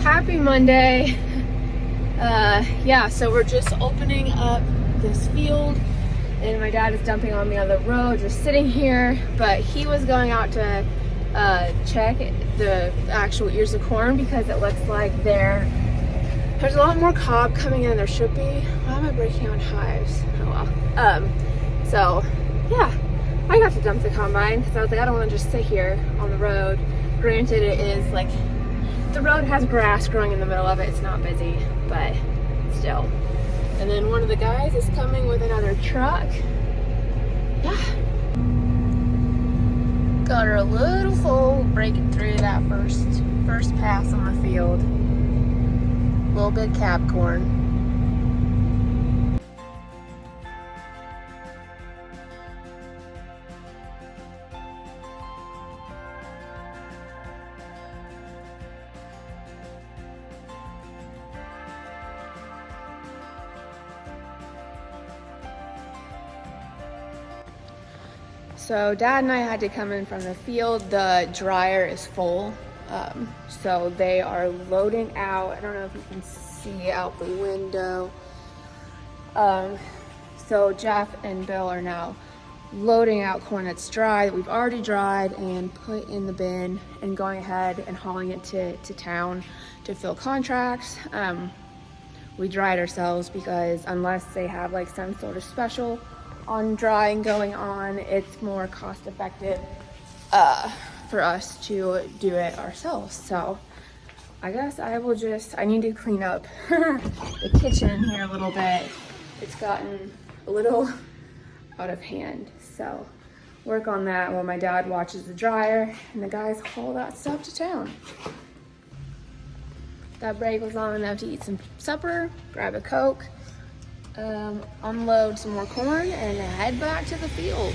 Happy Monday. Yeah, so we're just opening up this field and my dad is dumping on me on the road, just sitting here, but he was going out to check the actual ears of corn because it looks like there's a lot more cob coming in than there should be. Why am I breaking on hives? Oh well. So yeah, I got to dump the combine because I was like, I don't want to just sit here on the road. Granted, it is like the road has grass growing in the middle of it. It's not busy, but still. And then one of the guys is coming with another truck. Yeah. Got her a little full, breaking through that first pass on the field. Little bit cab corn. So Dad and I had to come in from the field. The dryer is full, so they are loading out. I don't know if you can see out the window. So Jeff and Bill are now loading out corn that's dry, that we've already dried and put in the bin, and going ahead and hauling it to town to fill contracts. We dried ourselves because unless they have like some sort of special on drying going on, it's more cost effective for us to do it ourselves. So I guess I need to clean up the kitchen here a little bit. It's gotten a little out of hand, so work on that while my dad watches the dryer and the guys haul that stuff to town. That break was long enough to eat some supper, grab a Coke, unload some more corn, and head back to the field.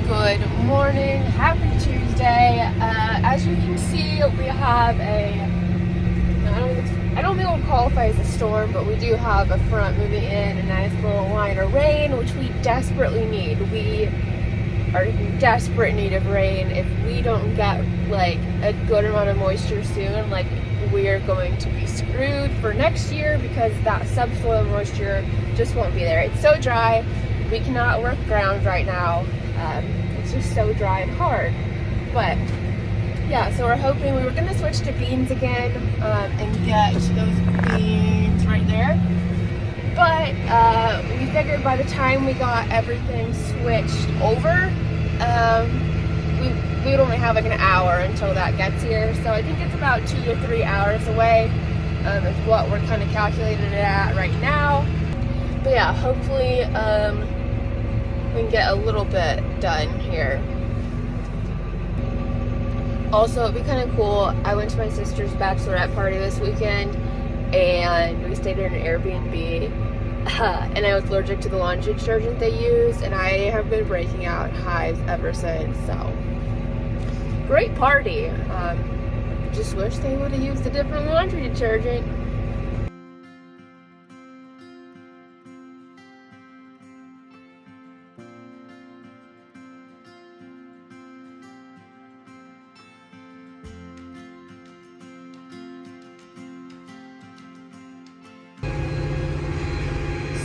Good morning, happy Tuesday. As you can see, we have I don't think it would qualify as a storm, but we do have a front moving in, a nice little line of rain, which we desperately need. We are in desperate need of rain. If we don't get like a good amount of moisture soon, like we're going to be screwed for next year because that subsoil moisture just won't be there. It's so dry, we cannot work ground right now. It's just so dry and hard. But yeah, so we're hoping, we were going to switch to beans again and get those beans right there. But we figured by the time we got everything switched over, we would only have like an hour until that gets here. So I think it's about 2 to 3 hours away is what we're kind of calculating it at right now. But yeah, hopefully we can get a little bit done here. Also, it'd be kind of cool. I went to my sister's bachelorette party this weekend and we stayed in an Airbnb, and I was allergic to the laundry detergent they used, and I have been breaking out hives ever since. So great party. Just wish they would have used a different laundry detergent.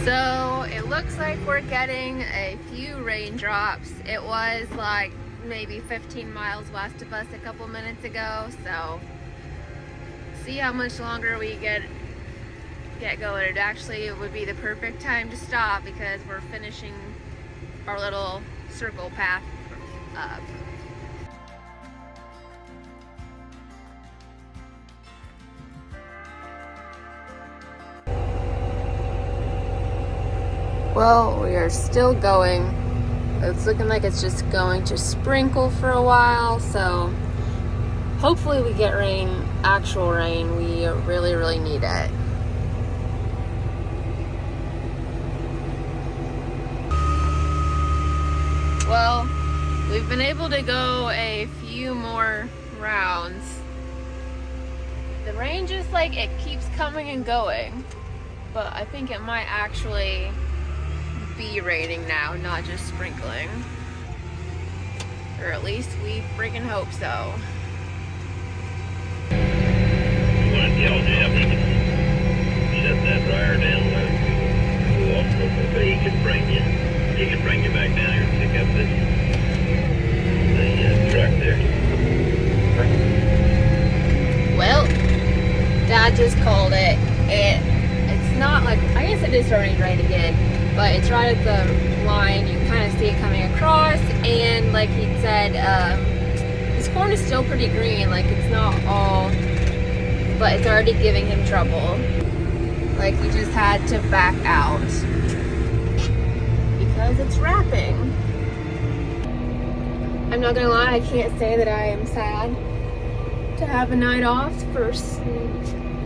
So it looks like we're getting a few raindrops. It was like maybe 15 miles west of us a couple minutes ago, so see how much longer we get going. It actually would be the perfect time to stop because we're finishing our little circle path up. Well, we are still going. It's looking like it's just going to sprinkle for a while, so hopefully we get rain, actual rain. We really, really need it. Well, we've been able to go a few more rounds. The rain just like, it keeps coming and going, but I think it might actually be raining now, not just sprinkling. Or at least we freaking hope so. You want to tell Jeff he can shut that dryer down and go off so he can bring you back down here and pick up the truck there. Well, Dad just called it. It's not like, I guess it is starting to rain again, but it's right at the line. You can kind of see it coming across, and like he said, his corn is still pretty green, like it's not all, but it's already giving him trouble. Like he just had to back out because it's wrapping. I'm not gonna lie, I can't say that I am sad to have a night off, first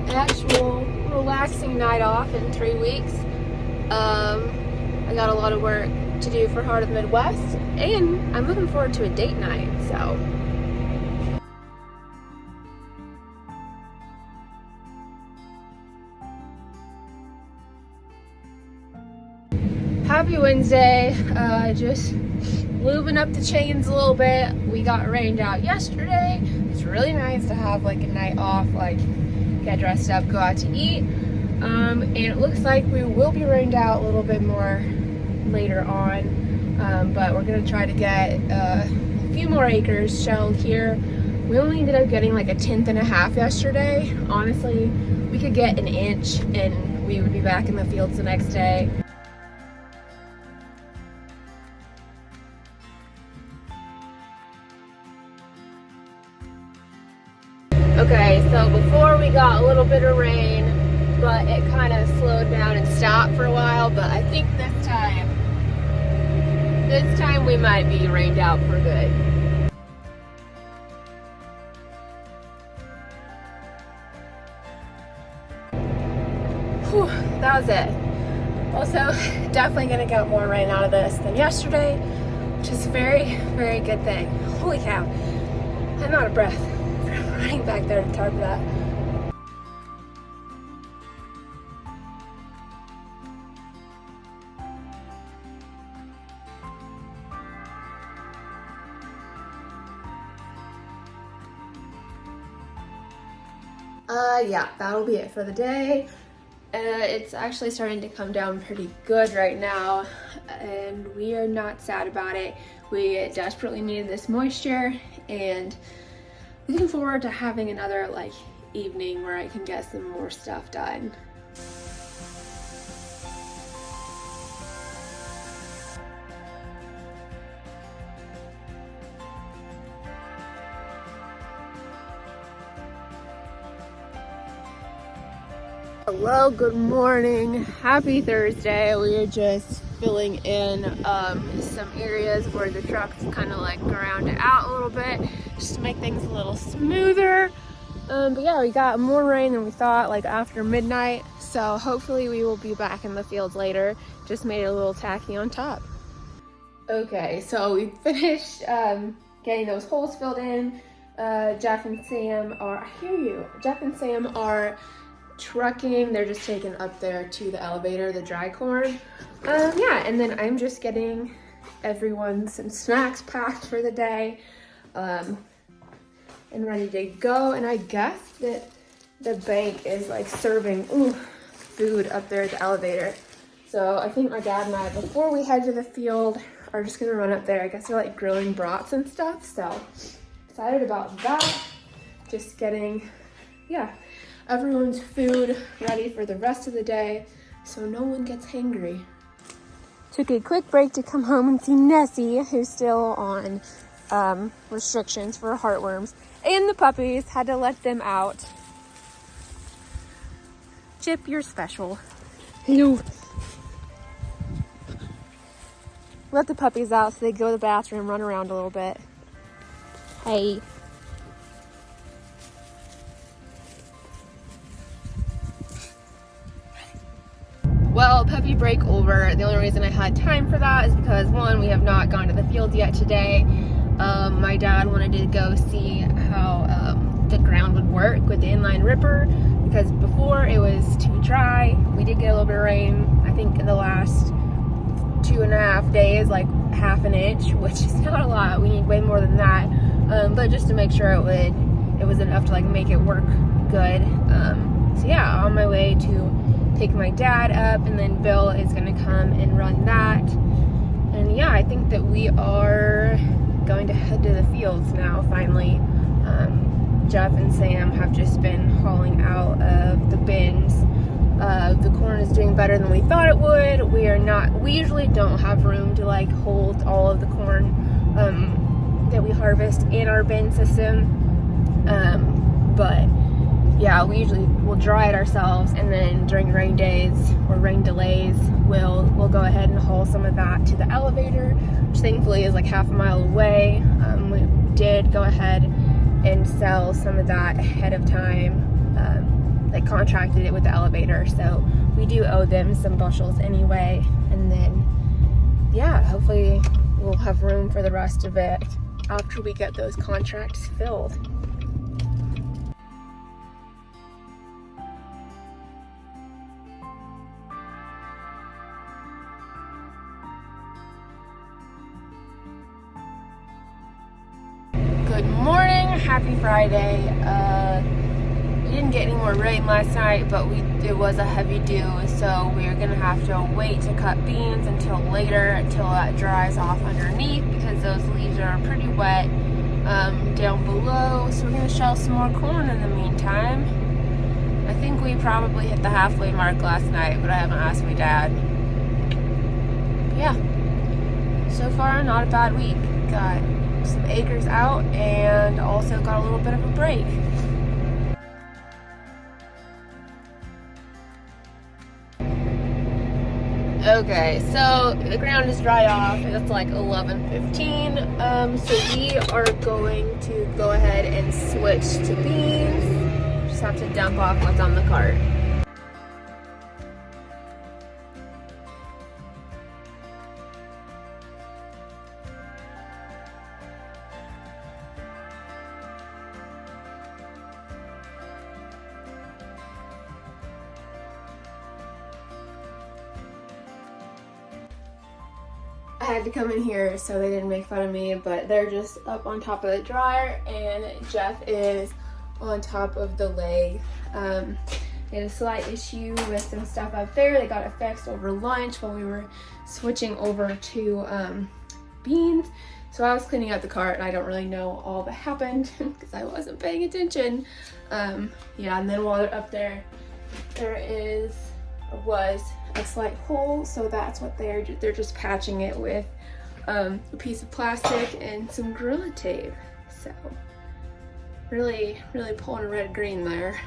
actual relaxing night off in 3 weeks. I got a lot of work to do for Heart of the Midwest, and I'm looking forward to a date night, so. Happy Wednesday. Just lubing up the chains a little bit. We got rained out yesterday. It's really nice to have like a night off, like get dressed up, go out to eat. And it looks like we will be rained out a little bit more later on, but we're gonna try to get a few more acres shelled here. We only ended up getting like 1/10 yesterday. Honestly, we could get 1 inch and we would be back in the fields the next day. Okay, so before we got a little bit of rain, but it kind of slowed down and stopped for a while, but I think this time we might be rained out for good. Whew, that was it. Also, definitely gonna get more rain out of this than yesterday, which is a very, very good thing. Holy cow, I'm out of breath from running back there to tarp that. Yeah, that'll be it for the day. It's actually starting to come down pretty good right now, and we are not sad about it. We desperately needed this moisture, and looking forward to having another like evening where I can get some more stuff done. Hello, good morning, happy Thursday. We are just filling in some areas where the trucks kind of like ground out a little bit just to make things a little smoother. But yeah, we got more rain than we thought, like after midnight. So hopefully we will be back in the fields later. Just made it a little tacky on top. Okay, so we finished getting those holes filled in. Jeff and Sam are, I hear you. Jeff and Sam are trucking. They're just taking up there to the elevator, the dry corn. Yeah, and then I'm just getting everyone some snacks packed for the day. And ready to go. And I guess that the bank is like serving food up there at the elevator. So I think my dad and I, before we head to the field, are just gonna run up there. I guess they're like grilling brats and stuff. So excited about that. Just getting, yeah, everyone's food ready for the rest of the day so no one gets hangry. Took a quick break to come home and see Nessie, who's still on restrictions for heartworms, and the puppies. Had to let them out. Chip, you're special. Hello. Let the puppies out so they go to the bathroom, run around a little bit. Hey. Well, puppy break over. The only reason I had time for that is because, one, we have not gone to the field yet today. My dad wanted to go see how the ground would work with the inline ripper, because before it was too dry. We did get a little bit of rain, I think in the last 2.5 days, like half an inch, which is not a lot. We need way more than that. But just to make sure it was enough to like make it work good. So yeah, on my way to take my dad up, and then Bill is gonna come and run that. And yeah, I think that we are going to head to the fields now, finally. Jeff and Sam have just been hauling out of the bins. The corn is doing better than we thought it would. We usually don't have room to like hold all of the corn that we harvest in our bin system. But yeah, we usually will dry it ourselves, and then during rain days or rain delays, we'll go ahead and haul some of that to the elevator, which thankfully is like half a mile away. We did go ahead and sell some of that ahead of time. They contracted it with the elevator, so we do owe them some bushels anyway. And then yeah, hopefully we'll have room for the rest of it after we get those contracts filled. Good morning, happy Friday. We didn't get any more rain last night, but it was a heavy dew, so we're gonna have to wait to cut beans until later, until that dries off underneath, because those leaves are pretty wet down below. So we're gonna shell some more corn in the meantime. I think we probably hit the halfway mark last night, but I haven't asked my dad. But yeah, so far not a bad week. Got some acres out and also got a little bit of a break. Okay, so the ground is dry off. It's like 11:15. So we are going to go ahead and switch to beans. Just have to dump off what's on the cart. I had to come in here so they didn't make fun of me, but they're just up on top of the dryer, and Jeff is on top of the leg. They had a slight issue with some stuff up there. They got it fixed over lunch while we were switching over to beans. So I was cleaning out the cart, and I don't really know all that happened because I wasn't paying attention. Yeah, and then while they're up there, there was a slight hole, so that's what they're just patching it with a piece of plastic and some Gorilla Tape. So really pulling a red green there.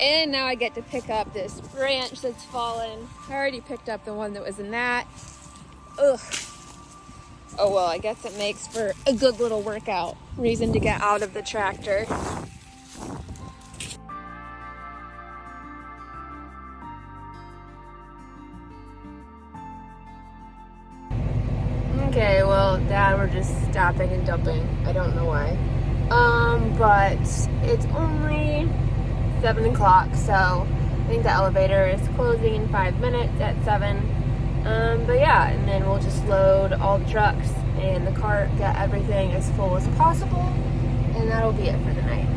And now I get to pick up this branch that's fallen. I already picked up the one that was in that. Ugh. Oh well, I guess it makes for a good little workout. Reason to get out of the tractor. Okay, well, Dad, we're just stopping and dumping. I don't know why. But it's only 7 o'clock, so I think the elevator is closing in 5 minutes at 7. But yeah, and then we'll just load all the trucks and the cart, get everything as full as possible, and that'll be it for the night.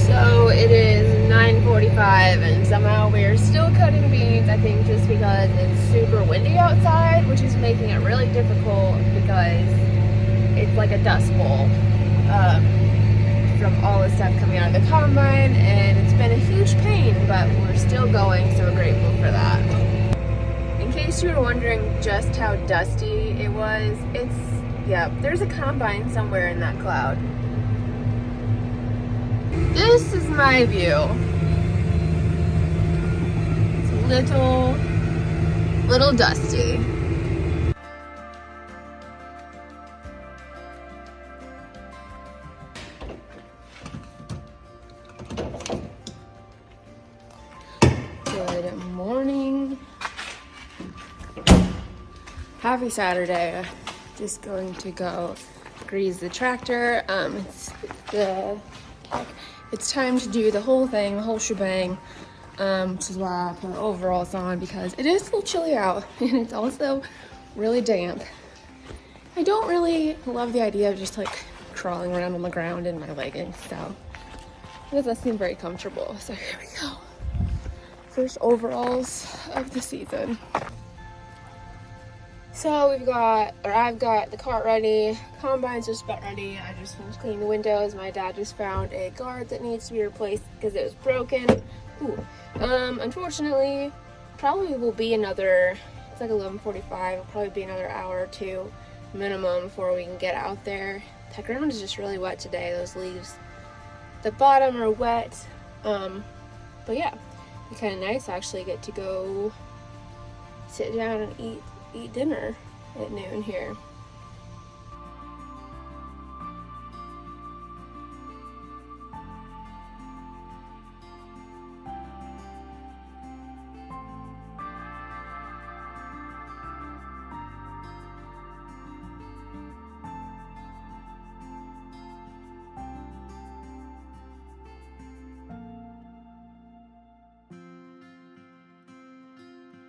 So it is 9:45 and somehow we're still cutting beans, I think just because it's super windy outside, which is making it really difficult because it's like a dust bowl from all the stuff coming out of the combine, and it's been a huge pain, but we're still going, so we're grateful for that. In case you were wondering just how dusty it was, there's a combine somewhere in that cloud. This is my view. It's a little dusty. Good morning. Happy Saturday. Just going to go grease the tractor. It's time to do the whole thing, the whole shebang, which is why I put overalls on, because it is a little chilly out and it's also really damp. I don't really love the idea of just like crawling around on the ground in my leggings, so it doesn't seem very comfortable. So here we go. First overalls of the season. So I've got the cart ready, combine's just about ready. I just finished cleaning the windows. My dad just found a guard that needs to be replaced because it was broken. Unfortunately, probably will be another, it's like 11:45, it'll probably be another hour or two minimum before we can get out there. The ground is just really wet today, those leaves. The bottom are wet, but yeah, it's kind of nice. I actually get to go sit down and eat dinner at noon here.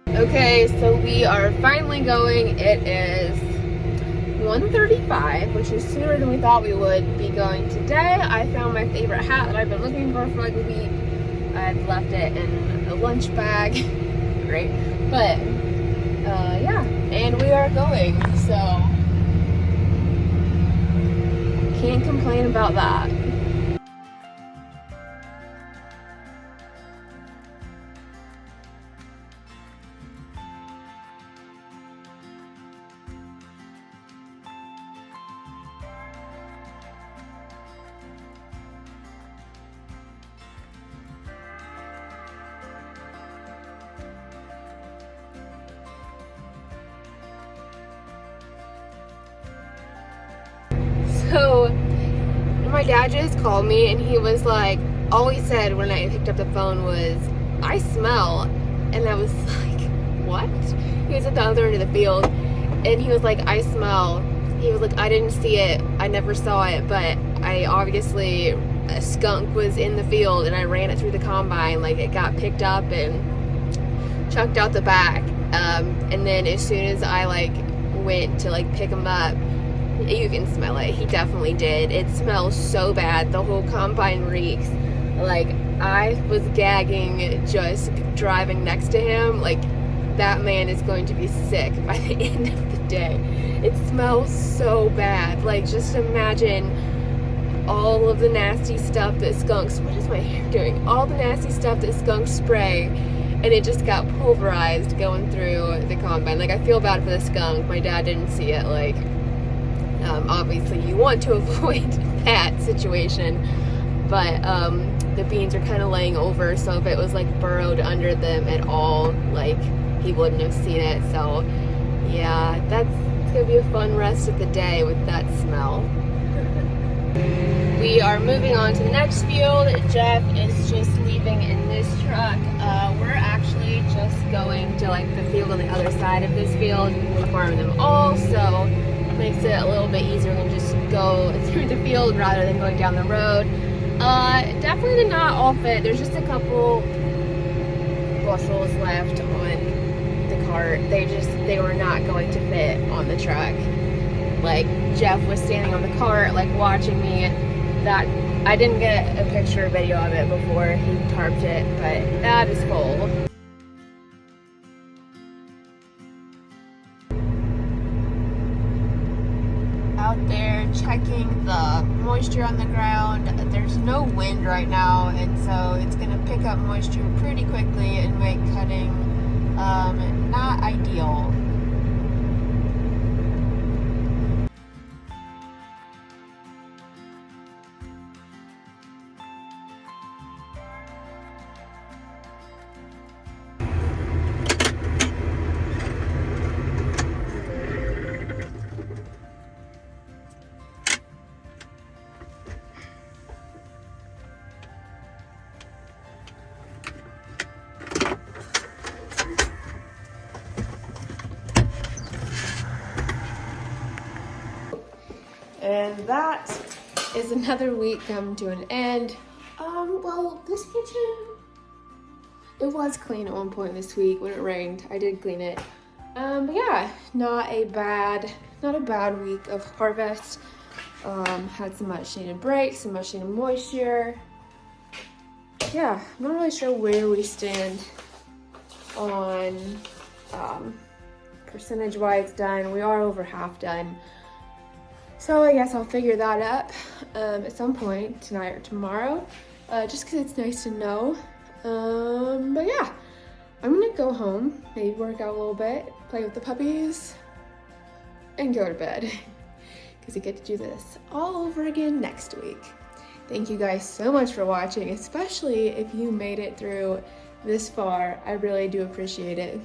Okay, so we are finally going. It is 1:35, which is sooner than we thought we would be going today. I found my favorite hat that I've been looking for like a week. I've left it in a lunch bag. Great. But, yeah, and we are going, so can't complain about that. So my dad just called me and he was like, all he said when I picked up the phone was, "I smell," and I was like, what? He was at the other end of the field and he was like, "I smell." He was like, "I didn't see it, I never saw it, but I obviously, a skunk was in the field and I ran it through the combine, like it got picked up and chucked out the back, and then as soon as I like went to like pick him up, you can smell it." He definitely did. It smells so bad. The whole combine reeks. Like, I was gagging just driving next to him. Like, that man is going to be sick by the end of the day. It smells so bad. Like, just imagine all of the nasty stuff that skunks, what is my hair doing? All the nasty stuff that skunks spray, and it just got pulverized going through the combine. Like, I feel bad for the skunk. My dad didn't see it. Like, obviously you want to avoid that situation, but the beans are kind of laying over, so if it was like burrowed under them at all, like he wouldn't have seen it. So yeah, it's gonna be a fun rest of the day with that smell. We are moving on to the next field. Jeff is just leaving in this truck. We're actually just going to like the field on the other side of this field. We're farming them all, so it makes it a little bit easier than just go through the field rather than going down the road. Definitely did not all fit. There's just a couple bushels left on the cart. They were not going to fit on the truck. Like, Jeff was standing on the cart, like watching me. That I didn't get a picture or video of it before he tarped it, but that is full. Out there checking the moisture on the ground. There's no wind right now, and so it's gonna pick up moisture pretty quickly and make cutting not ideal. And that is another week coming to an end. Well, this kitchen, it was clean at one point this week when it rained. I did clean it. But yeah, not a bad week of harvest. Had some much needed breaks, some much needed moisture. Yeah, I'm not really sure where we stand on percentage-wise done. We are over half done. So I guess I'll figure that up at some point tonight or tomorrow, just because it's nice to know. But yeah, I'm gonna go home, maybe work out a little bit, play with the puppies, and go to bed, because I get to do this all over again next week. Thank you guys so much for watching, especially if you made it through this far. I really do appreciate it.